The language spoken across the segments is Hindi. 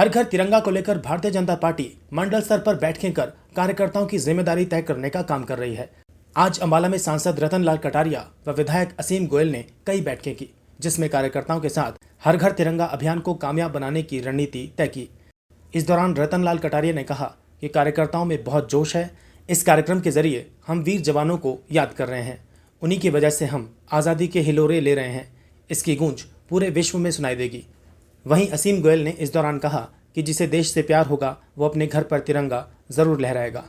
हर घर तिरंगा को लेकर भारतीय जनता पार्टी मंडल स्तर पर बैठकें कर कार्यकर्ताओं की जिम्मेदारी तय करने का काम कर रही है। आज अंबाला में सांसद रतन लाल कटारिया व विधायक असीम गोयल ने कई बैठकें की, जिसमें कार्यकर्ताओं के साथ हर घर तिरंगा अभियान को कामयाब बनाने की रणनीति तय की। इस दौरान रतन लाल कटारिया ने कहा कि कार्यकर्ताओं में बहुत जोश है। इस कार्यक्रम के जरिए हम वीर जवानों को याद कर रहे हैं। उन्हीं की वजह से हम आज़ादी के हिलोरे ले रहे हैं। इसकी गूंज पूरे विश्व में सुनाई देगी। वहीं असीम गोयल ने इस दौरान कहा कि जिसे देश से प्यार होगा वो अपने घर पर तिरंगा जरूर लहराएगा।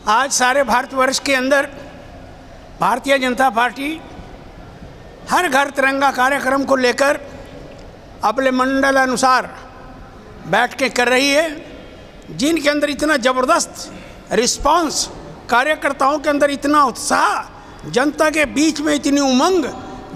आज सारे भारतवर्ष के अंदर भारतीय जनता पार्टी हर घर तिरंगा कार्यक्रम को लेकर अपने मंडल अनुसार बैठकें कर रही है, जिनके अंदर इतना ज़बरदस्त रिस्पांस, कार्यकर्ताओं के अंदर इतना उत्साह, जनता के बीच में इतनी उमंग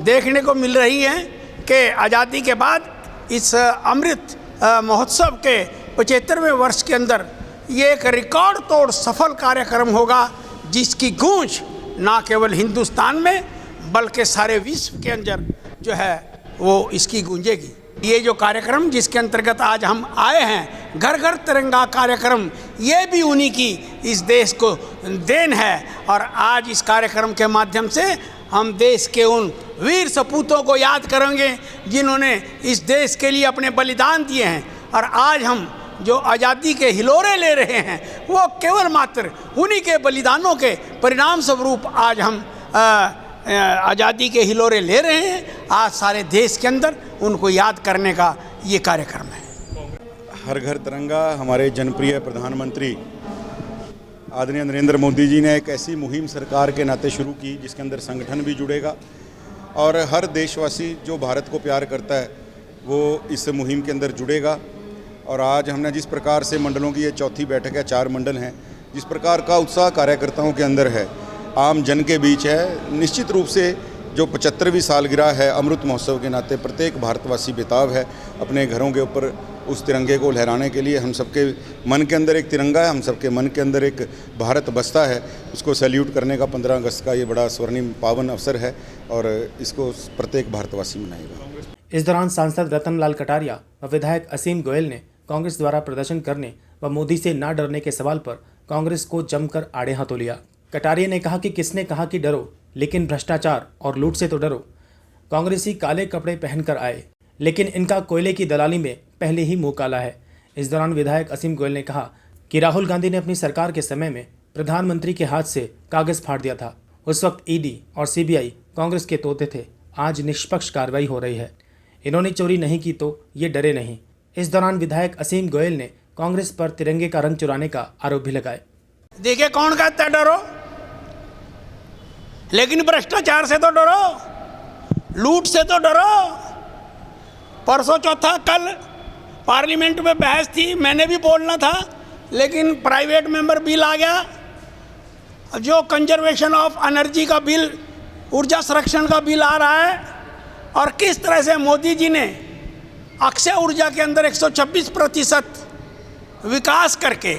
देखने को मिल रही है कि आज़ादी के बाद इस अमृत महोत्सव के 75वें वर्ष के अंदर ये एक रिकॉर्ड तोड़ सफल कार्यक्रम होगा, जिसकी गूंज ना केवल हिंदुस्तान में बल्कि सारे विश्व के अंदर जो है वो इसकी गूंजेगी। ये जो कार्यक्रम जिसके अंतर्गत आज हम आए हैं, घर घर तिरंगा कार्यक्रम, ये भी उन्हीं की इस देश को देन है। और आज इस कार्यक्रम के माध्यम से हम देश के उन वीर सपूतों को याद करेंगे जिन्होंने इस देश के लिए अपने बलिदान दिए हैं। और आज हम जो आज़ादी के हिलोरे ले रहे हैं वो केवल मात्र उन्हीं के बलिदानों के परिणाम स्वरूप आज हम आज़ादी के हिलोरे ले रहे हैं। आज सारे देश के अंदर उनको याद करने का ये कार्यक्रम है। हर घर तिरंगा हमारे जनप्रिय प्रधानमंत्री आदरणीय नरेंद्र मोदी जी ने एक ऐसी मुहिम सरकार के नाते शुरू की जिसके अंदर संगठन भी जुड़ेगा और हर देशवासी जो भारत को प्यार करता है वो इस मुहिम के अंदर जुड़ेगा। और आज हमने जिस प्रकार से मंडलों की ये चौथी बैठक है, 4 मंडल हैं, जिस प्रकार का उत्साह कार्यकर्ताओं के अंदर है, आम जन के बीच है, निश्चित रूप से जो 75वीं सालगिरह है अमृत महोत्सव के नाते प्रत्येक भारतवासी बेताब है अपने घरों के ऊपर उस तिरंगे को लहराने के लिए। हम सबके मन के अंदर एक तिरंगा है, हम सबके मन के अंदर एक भारत बसता है। उसको सैल्यूट करने का 15 अगस्त का ये बड़ा स्वर्णिम पावन अवसर है और इसको प्रत्येक भारतवासी मनाएगा। इस दौरान सांसद रतन लाल कटारिया व विधायक असीम गोयल ने कांग्रेस द्वारा प्रदर्शन करने व मोदी से न डरने के सवाल पर कांग्रेस को जमकर आड़े हाथों लिया। कटारिया ने कहा कि किसने कहा कि डरो, लेकिन भ्रष्टाचार और लूट से तो डरो। कांग्रेसी काले कपड़े पहनकर आए, लेकिन इनका कोयले की दलाली में पहले ही मुंह काला है। इस दौरान विधायक असीम गोयल ने कहा कि राहुल गांधी ने अपनी सरकार के समय में प्रधानमंत्री के हाथ से कागज फाड़ दिया था। उस वक्त ईडी और सीबीआई कांग्रेस के तोते थे। आज निष्पक्ष कार्रवाई हो रही है। इन्होंने चोरी नहीं की तो ये डरे नहीं। इस दौरान विधायक असीम गोयल ने कांग्रेस पर तिरंगे का रंग चुराने का आरोप भी लगाए। देखिए कौन कहता है डरो, लेकिन भ्रष्टाचार से तो डरो, लूट से तो डरो। परसों चौथा कल पार्लियामेंट में बहस थी, मैंने भी बोलना था, लेकिन प्राइवेट मेंबर बिल आ गया। जो कंजर्वेशन ऑफ एनर्जी का बिल, ऊर्जा संरक्षण का बिल आ रहा है, और किस तरह से मोदी जी ने अक्षय ऊर्जा के अंदर 126% विकास करके,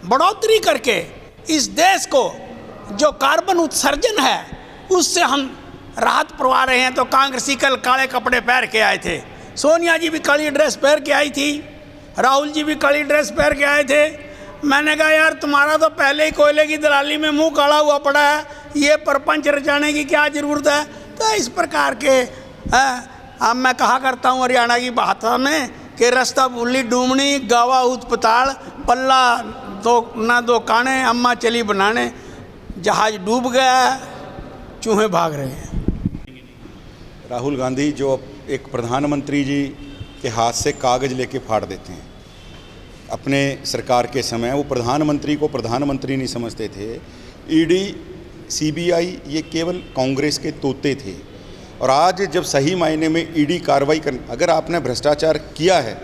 बढ़ोतरी करके इस देश को जो कार्बन उत्सर्जन है उससे हम राहत पवा रहे हैं। तो कांग्रेसी कल काले कपड़े पहन के आए थे, सोनिया जी भी काली ड्रेस पहन के आई थी, राहुल जी भी काली ड्रेस पहन के आए थे। मैंने कहा यार तुम्हारा तो पहले ही कोयले की दलाली में मुंह काला हुआ पड़ा है, ये परपंच रचाने की क्या ज़रूरत है। तो इस प्रकार के अब मैं कहा करता हूँ हरियाणा की भाषा में कि रास्ता भूली डूमनी, गावा उत्पताल, पल्ला दो ना दो काने, अम्मा चली बनाने। जहाज डूब गया, चूहे भाग रहे हैं। राहुल गांधी जो एक प्रधानमंत्री जी के हाथ से कागज़ लेके फाड़ देते हैं अपने सरकार के समय, वो प्रधानमंत्री को प्रधानमंत्री नहीं समझते थे। ईडी सीबीआई ये केवल कांग्रेस के तोते थे। और आज जब सही मायने में ईडी कार्रवाई कर, अगर आपने भ्रष्टाचार किया है,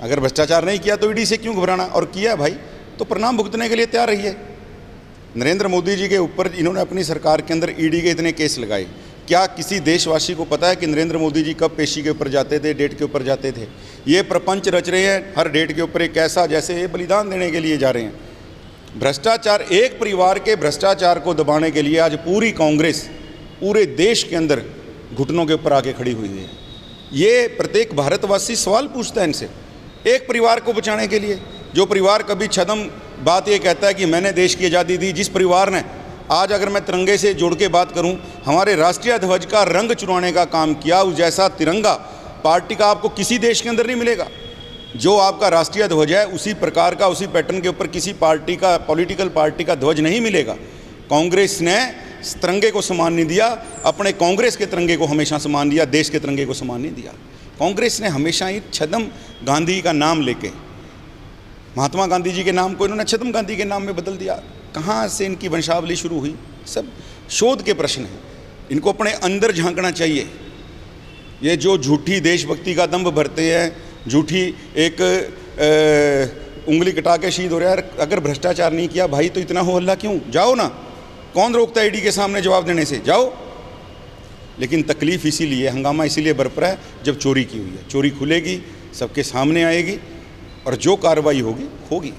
अगर भ्रष्टाचार नहीं किया तो ईडी से क्यों घबराना, और किया भाई तो परिणाम भुगतने के लिए तैयार रहिए। नरेंद्र मोदी जी के ऊपर इन्होंने अपनी सरकार के अंदर ईडी के इतने केस लगाए। क्या किसी देशवासी को पता है कि नरेंद्र मोदी जी कब पेशी के ऊपर जाते थे, डेट के ऊपर जाते थे? ये प्रपंच रच रहे हैं हर डेट के ऊपर एक ऐसा जैसे ये बलिदान देने के लिए जा रहे हैं। भ्रष्टाचार, एक परिवार के भ्रष्टाचार को दबाने के लिए आज पूरी कांग्रेस पूरे देश के अंदर घुटनों के ऊपर आके खड़ी हुई है। ये प्रत्येक भारतवासी सवाल पूछता है इनसे, एक परिवार को बचाने के लिए। जो परिवार कभी छदम बात ये कहता है कि मैंने देश की आज़ादी दी, जिस परिवार ने आज अगर मैं तिरंगे से जोड़ के बात करूं, हमारे राष्ट्रीय ध्वज का रंग चुराने का काम किया, उस जैसा तिरंगा पार्टी का आपको किसी देश के अंदर नहीं मिलेगा। जो आपका राष्ट्रीय ध्वज है उसी प्रकार का, उसी पैटर्न के ऊपर किसी पार्टी का, पॉलिटिकल पार्टी का ध्वज नहीं मिलेगा। कांग्रेस ने तिरंगे को सम्मान नहीं दिया, अपने कांग्रेस के तिरंगे को हमेशा सम्मान दिया, देश के तिरंगे को सम्मान नहीं दिया। कांग्रेस ने हमेशा ही छदम गांधी का नाम लेके, महात्मा गांधी जी के नाम को इन्होंने छदम गांधी के नाम में बदल दिया। कहाँ से इनकी वंशावली शुरू हुई? सब शोध के प्रश्न हैं, इनको अपने अंदर झांकना चाहिए। ये जो झूठी देशभक्ति का दंभ भरते हैं, झूठी एक उंगली कटा के शहीद हो रहा है। अगर भ्रष्टाचार नहीं किया भाई तो इतना हो हल्ला क्यों? जाओ ना, कौन रोकता है ईडी के सामने जवाब देने से? जाओ। लेकिन तकलीफ़ इसीलिए, हंगामा इसीलिए बरपा है जब चोरी की हुई है। चोरी खुलेगी, सबके सामने आएगी और जो कार्रवाई होगी होगी।